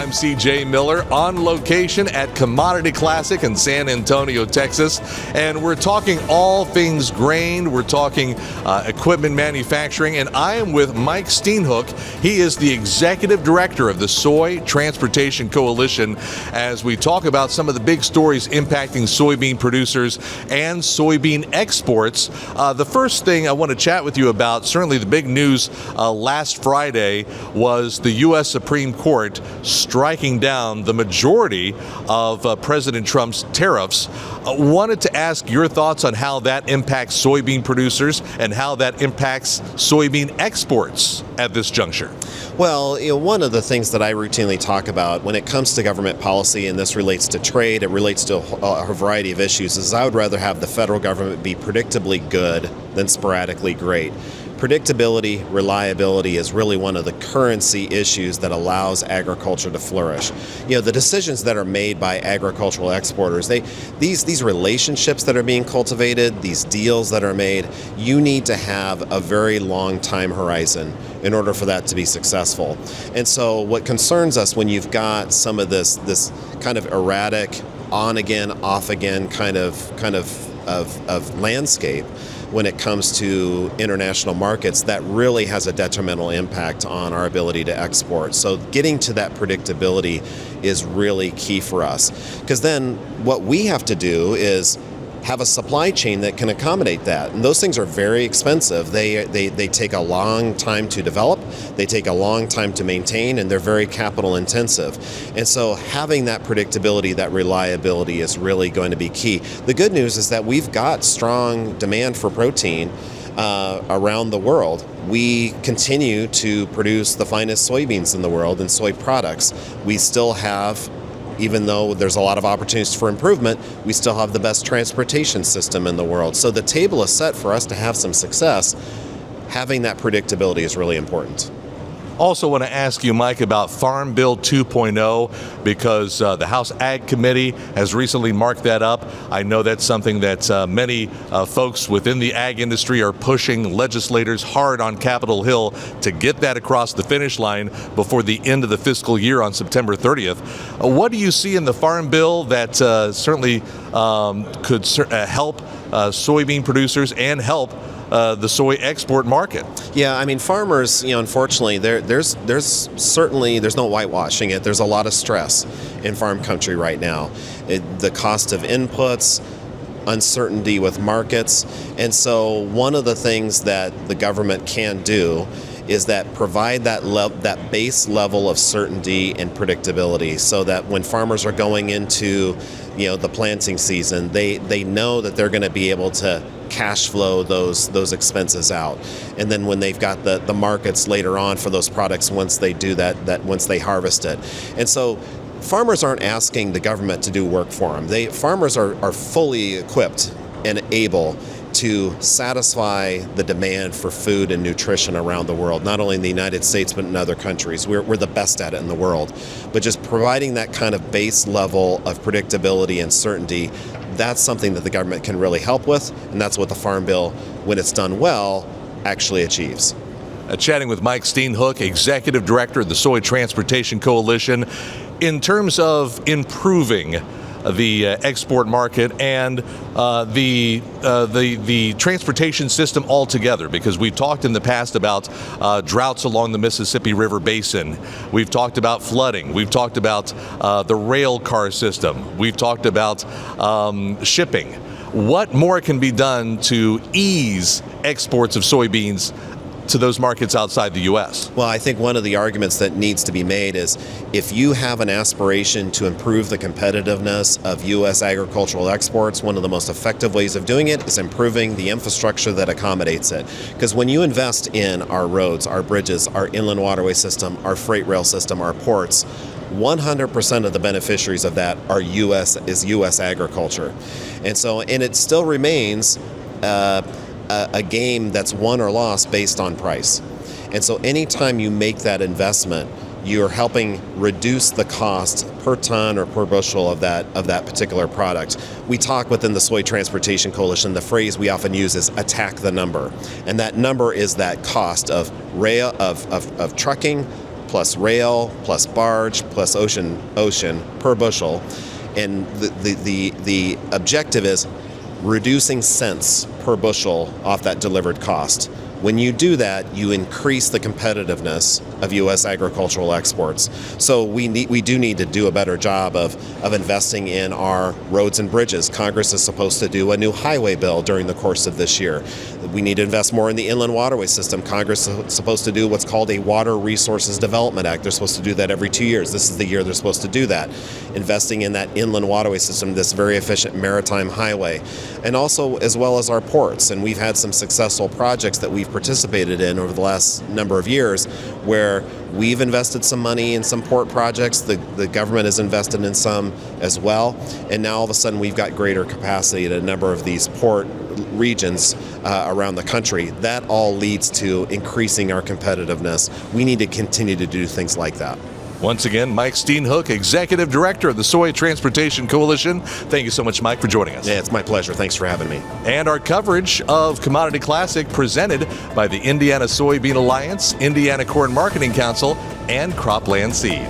I'm CJ Miller on location at Commodity Classic in San Antonio, Texas. And we're talking all things grain. We're talking equipment manufacturing. And I am with Mike Steenhoek. He is the executive director of the Soy Transportation Coalition as we talk about some of the big stories impacting soybean producers and soybean exports. The first thing I want to chat with you about, certainly the big news last Friday, was the U.S. Supreme Court striking down the majority of President Trump's tariffs. Wanted to ask your thoughts on how that impacts soybean producers and how that impacts soybean exports at this juncture. Well, one of the things that I routinely talk about when it comes to government policy, and this relates to trade, it relates to a variety of issues, is I would rather have the federal government be predictably good than sporadically great. Predictability, reliability is really one of the currency issues that allows agriculture to flourish. The decisions that are made by agricultural exporters, these relationships that are being cultivated, these deals that are made, you need to have a very long time horizon in order for that to be successful. And so what concerns us when you've got some of this kind of erratic, on again, off again kind of landscape when it comes to international markets, that really has a detrimental impact on our ability to export. So getting to that predictability is really key for us, because then what we have to do is have a supply chain that can accommodate that. And those things are very expensive. They take a long time to develop, they take a long time to maintain, and they're very capital intensive. And so having that predictability, that reliability is really going to be key. The good news is that we've got strong demand for protein around the world. We continue to produce the finest soybeans in the world and soy products. We still have, even though there's a lot of opportunities for improvement, we still have the best transportation system in the world. So the table is set for us to have some success. Having that predictability is really important. Also want to ask you, Mike, about Farm Bill 2.0, because the House Ag Committee has recently marked that up. I know that's something that many folks within the ag industry are pushing legislators hard on Capitol Hill to get that across the finish line before the end of the fiscal year on September 30th. What do you see in the Farm Bill that certainly could help soybean producers and help the soy export market? Yeah, I mean, farmers, unfortunately, there's no whitewashing it. There's a lot of stress in farm country right now. The cost of inputs, uncertainty with markets. And so one of the things that the government can do is that provide that base level of certainty and predictability, so that when farmers are going into the planting season, they know that they're going to be able to cash flow those expenses out. And then when they've got the markets later on for those products, once they do that once they harvest it. And so farmers aren't asking the government to do work for them. Farmers are fully equipped and able to satisfy the demand for food and nutrition around the world, not only in the United States, but in other countries. We're the best at it in the world. But just providing that kind of base level of predictability and certainty, that's something that the government can really help with, and that's what the Farm Bill, when it's done well, actually achieves. Chatting with Mike Steenhoek, Executive Director of the Soy Transportation Coalition. In terms of improving the export market and the transportation system altogether, because we've talked in the past about droughts along the Mississippi River Basin. We've talked about flooding. We've talked about the rail car system. We've talked about shipping. What more can be done to ease exports of soybeans to those markets outside the U.S.? Well, I think one of the arguments that needs to be made is if you have an aspiration to improve the competitiveness of U.S. agricultural exports, one of the most effective ways of doing it is improving the infrastructure that accommodates it. Because when you invest in our roads, our bridges, our inland waterway system, our freight rail system, our ports, 100% of the beneficiaries of that are U.S. agriculture. And it still remains a game that's won or lost based on price. And so anytime you make that investment, you're helping reduce the cost per ton or per bushel of that particular product. We talk within the Soy Transportation Coalition, the phrase we often use is attack the number. And that number is that cost of rail, of trucking, plus rail, plus barge, plus ocean per bushel. And the objective is reducing cents per bushel off that delivered cost. When you do that, you increase the competitiveness of U.S. agricultural exports. So we do need to do a better job of investing in our roads and bridges. Congress is supposed to do a new highway bill during the course of this year. We need to invest more in the inland waterway system. Congress is supposed to do what's called a Water Resources Development Act. They're supposed to do that every 2 years. This is the year they're supposed to do that. Investing in that inland waterway system, this very efficient maritime highway, and also as well as our ports. And we've had some successful projects that we've participated in over the last number of years where we've invested some money in some port projects, the government has invested in some as well, and now all of a sudden we've got greater capacity at a number of these port regions around the country. That all leads to increasing our competitiveness. We need to continue to do things like that. Once again, Mike Steenhoek, Executive Director of the Soy Transportation Coalition. Thank you so much, Mike, for joining us. Yeah, it's my pleasure. Thanks for having me. And our coverage of Commodity Classic presented by the Indiana Soybean Alliance, Indiana Corn Marketing Council, and Cropland Seed.